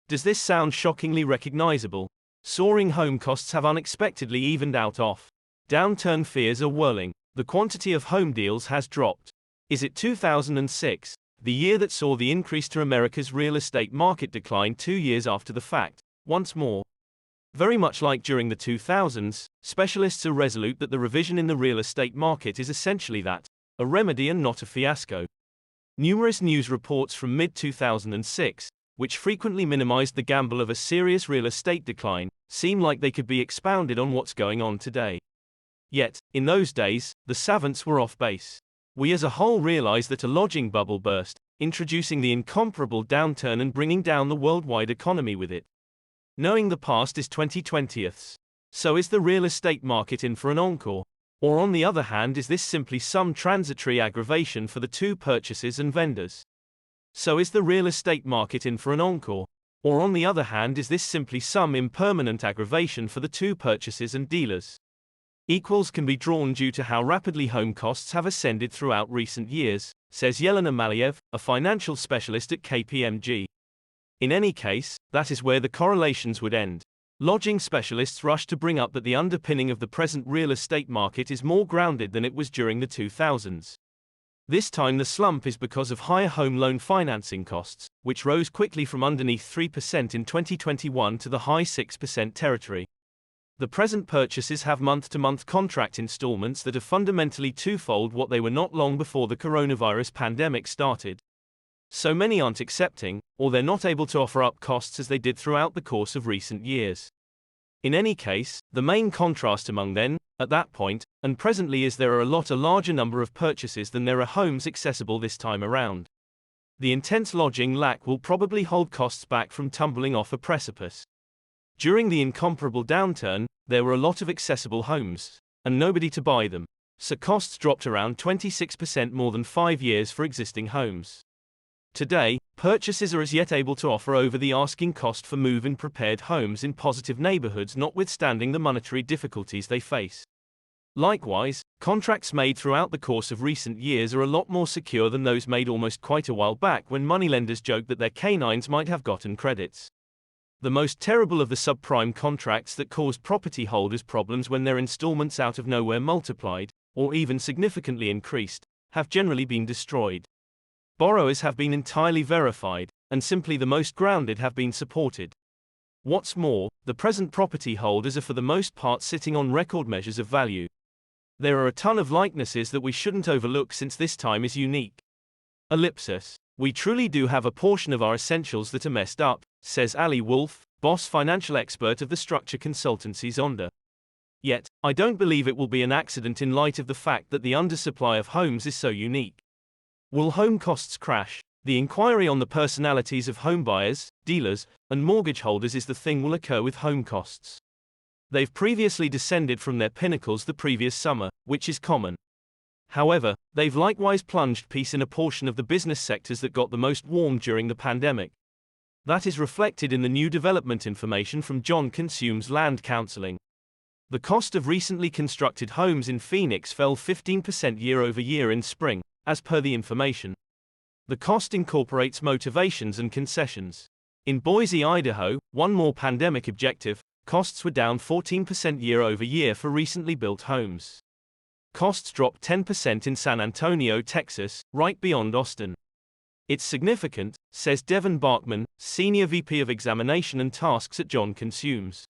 Does this sound shockingly recognizable? Soaring home costs have unexpectedly evened out off. Downturn fears are whirling. The quantity of home deals has dropped. Is it 2006, the year that saw the increase to America's real estate market decline 2 years after the fact, once more? Very much like during the 2000s, specialists are resolute that the revision in the real estate market is essentially that, a remedy and not a fiasco. Numerous news reports from mid-2006, which frequently minimized the gamble of a serious real estate decline, seem like they could be expounded on what's going on today. Yet, in those days, the savants were off base. We as a whole realize that a lodging bubble burst, introducing the incomparable downturn and bringing down the worldwide economy with it. Knowing the past is 20/20ths. So is the real estate market in for an encore? Or on the other hand, is this simply some transitory aggravation for the two purchasers and vendors? So is the real estate market in for an encore? Or on the other hand, is this simply some impermanent aggravation for the two purchasers and dealers? Equals can be drawn due to how rapidly home costs have ascended throughout recent years, says Yelena Maliev, a financial specialist at KPMG. In any case, that is where the correlations would end. Lodging specialists rush to bring up that the underpinning of the present real estate market is more grounded than it was during the 2000s. This time the slump is because of higher home loan financing costs, which rose quickly from underneath 3% in 2021 to the high 6% territory. The present purchases have month-to-month contract installments that are fundamentally twofold what they were not long before the coronavirus pandemic started. So many aren't accepting, or they're not able to offer up costs as they did throughout the course of recent years. In any case, the main contrast among then, at that point, and presently is there are a larger number of purchases than there are homes accessible this time around. The intense lodging lack will probably hold costs back from tumbling off a precipice. During the incomparable downturn, there were a lot of accessible homes, and nobody to buy them, so costs dropped around 26% more than 5 years for existing homes. Today, purchasers are as yet able to offer over the asking cost for move-in prepared homes in positive neighborhoods notwithstanding the monetary difficulties they face. Likewise, contracts made throughout the course of recent years are a lot more secure than those made almost quite a while back when moneylenders joked that their canines might have gotten credits. The most terrible of the subprime contracts that caused property holders problems when their installments out of nowhere multiplied, or even significantly increased, have generally been destroyed. Borrowers have been entirely verified, and simply the most grounded have been supported. What's more, the present property holders are for the most part sitting on record measures of value. There are a ton of likenesses that we shouldn't overlook since this time is unique. Ellipsis. We truly do have a portion of our essentials that are messed up, says Ali Wolf, boss financial expert of the structure consultancy Zonda. Yet, I don't believe it will be an accident in light of the fact that the undersupply of homes is so unique. Will home costs crash? The inquiry on the personalities of home buyers, dealers, and mortgage holders is the thing will occur with home costs. They've previously descended from their pinnacles the previous summer, which is common. However, they've likewise plunged piece in a portion of the business sectors that got the most warm during the pandemic. That is reflected in the new development information from John Consume's Land Counseling. The cost of recently constructed homes in Phoenix fell 15% year-over-year in spring, as per the information. The cost incorporates motivations and concessions. In Boise, Idaho, one more pandemic objective, costs were down 14% year-over-year for recently built homes. Costs dropped 10% in San Antonio, Texas, right beyond Austin. It's significant, says Devin Bachman, Senior VP of Examination and Tasks at John Consumes.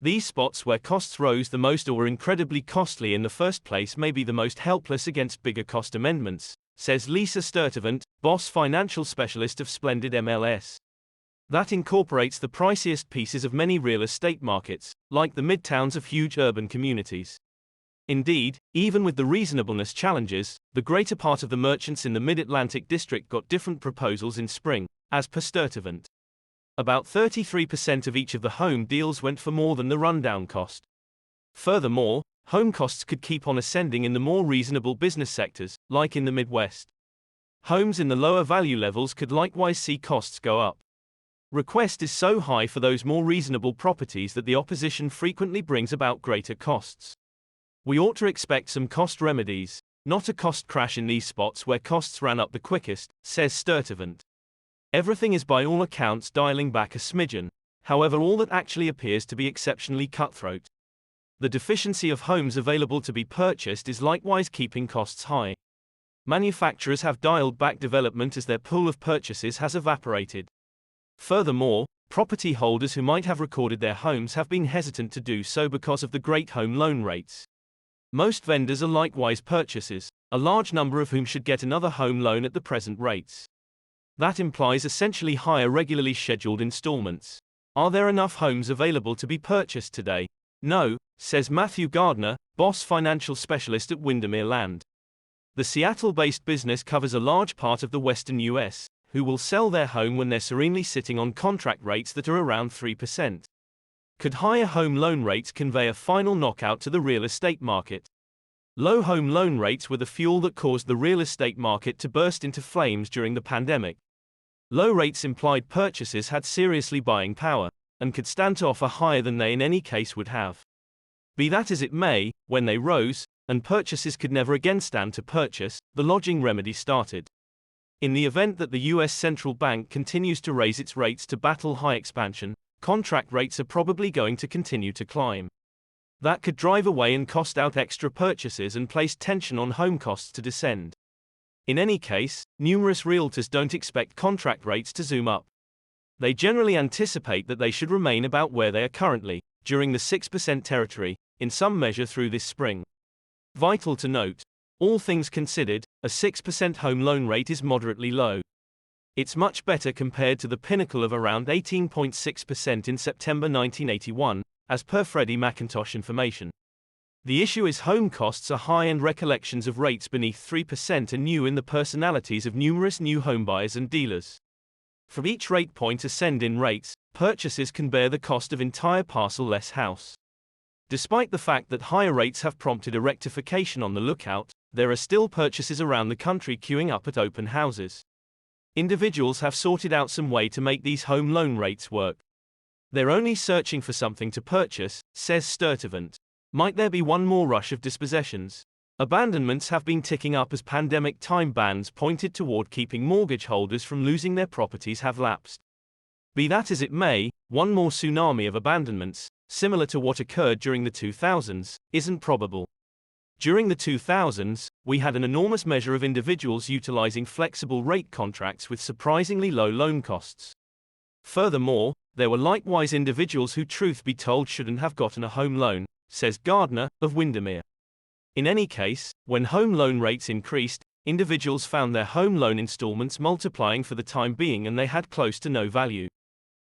These spots where costs rose the most or were incredibly costly in the first place may be the most helpless against bigger cost amendments, says Lisa Sturtevant, boss financial specialist of Splendid MLS. That incorporates the priciest pieces of many real estate markets, like the midtowns of huge urban communities. Indeed, even with the reasonableness challenges, the greater part of the merchants in the Mid-Atlantic district got different proposals in spring, as per Sturtevant. About 33% of each of the home deals went for more than the rundown cost. Furthermore, home costs could keep on ascending in the more reasonable business sectors, like in the Midwest. Homes in the lower value levels could likewise see costs go up. Request is so high for those more reasonable properties that the opposition frequently brings about greater costs. We ought to expect some cost remedies, not a cost crash in these spots where costs ran up the quickest, says Sturtevant. Everything is by all accounts dialing back a smidgen, however all that actually appears to be exceptionally cutthroat. The deficiency of homes available to be purchased is likewise keeping costs high. Manufacturers have dialed back development as their pool of purchases has evaporated. Furthermore, property holders who might have recorded their homes have been hesitant to do so because of the great home loan rates. Most vendors are likewise purchasers, a large number of whom should get another home loan at the present rates. That implies essentially higher regularly scheduled installments. Are there enough homes available to be purchased today? No, says Matthew Gardner, Boss financial specialist at Windermere Land. The Seattle-based business covers a large part of the western US, who will sell their home when they're serenely sitting on contract rates that are around 3%. Could higher home loan rates convey a final knockout to the real estate market? Low home loan rates were the fuel that caused the real estate market to burst into flames during the pandemic. Low rates implied purchasers had seriously buying power, and could stand to offer higher than they in any case would have. Be that as it may, when they rose, and purchasers could never again stand to purchase, the lodging remedy started. In the event that the US central bank continues to raise its rates to battle high expansion, contract rates are probably going to continue to climb. That could drive away and cost out extra purchases and place tension on home costs to descend. In any case, numerous realtors don't expect contract rates to zoom up. They generally anticipate that they should remain about where they are currently, during the 6% territory, in some measure through this spring. Vital to note, all things considered, a 6% home loan rate is moderately low. It's much better compared to the pinnacle of around 18.6% in September 1981, as per Freddie McIntosh information. The issue is home costs are high and recollections of rates beneath 3% are new in the personalities of numerous new homebuyers and dealers. From each rate point ascend in rates, purchasers can bear the cost of entire parcel-less house. Despite the fact that higher rates have prompted a rectification on the lookout, there are still purchasers around the country queuing up at open houses. Individuals have sorted out some way to make these home loan rates work. They're only searching for something to purchase, says Sturtevant. Might there be one more rush of dispossessions? Abandonments have been ticking up as pandemic time bans pointed toward keeping mortgage holders from losing their properties have lapsed. Be that as it may, one more tsunami of abandonments, similar to what occurred during the 2000s, isn't probable. During the 2000s, we had an enormous measure of individuals utilizing flexible rate contracts with surprisingly low loan costs. Furthermore, there were likewise individuals who, truth be told, shouldn't have gotten a home loan, says Gardner, of Windermere. In any case, when home loan rates increased, individuals found their home loan installments multiplying for the time being and they had close to no value.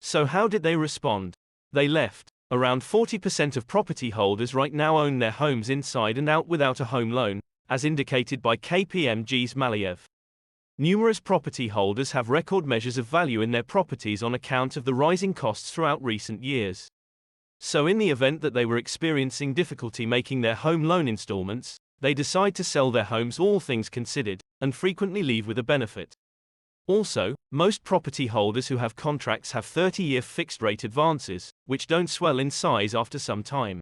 So how did they respond? They left. Around 40% of property holders right now own their homes inside and out without a home loan, as indicated by KPMG's Maliev. Numerous property holders have record measures of value in their properties on account of the rising costs throughout recent years. So in the event that they were experiencing difficulty making their home loan installments, they decide to sell their homes, all things considered, and frequently leave with a benefit. Also, most property holders who have contracts have 30-year fixed-rate advances, which don't swell in size after some time.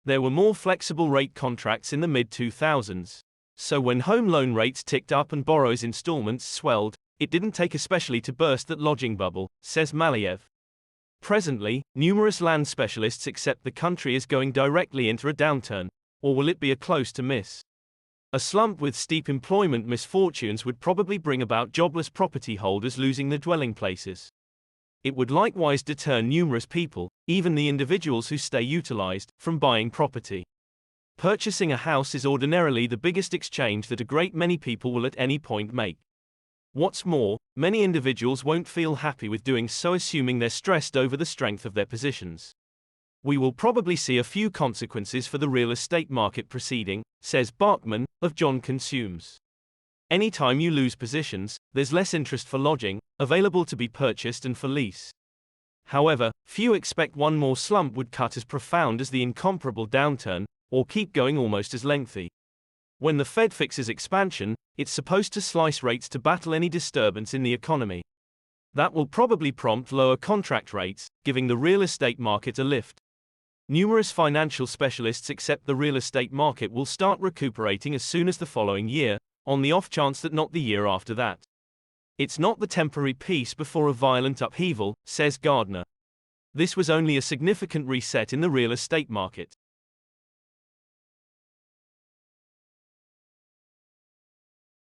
There were more flexible rate contracts in the mid-2000s. So when home loan rates ticked up and borrowers' installments swelled, it didn't take especially to burst that lodging bubble, says Maliev. Presently, numerous land specialists accept the country is going directly into a downturn, or will it be a close to miss? A slump with steep employment misfortunes would probably bring about jobless property holders losing their dwelling places. It would likewise deter numerous people, even the individuals who stay utilized, from buying property. Purchasing a house is ordinarily the biggest exchange that a great many people will at any point make. What's more, many individuals won't feel happy with doing so, assuming they're stressed over the strength of their positions. We will probably see a few consequences for the real estate market proceeding, says Bachman, of John Consumes. Anytime you lose positions, there's less interest for lodging, available to be purchased and for lease. However, few expect one more slump would cut as profound as the incomparable downturn, or keep going almost as lengthy. When the Fed fixes expansion, it's supposed to slice rates to battle any disturbance in the economy. That will probably prompt lower contract rates, giving the real estate market a lift. Numerous financial specialists accept the real estate market will start recuperating as soon as the following year, on the off chance that not the year after that. It's not the temporary peace before a violent upheaval, says Gardner. This was only a significant reset in the real estate market.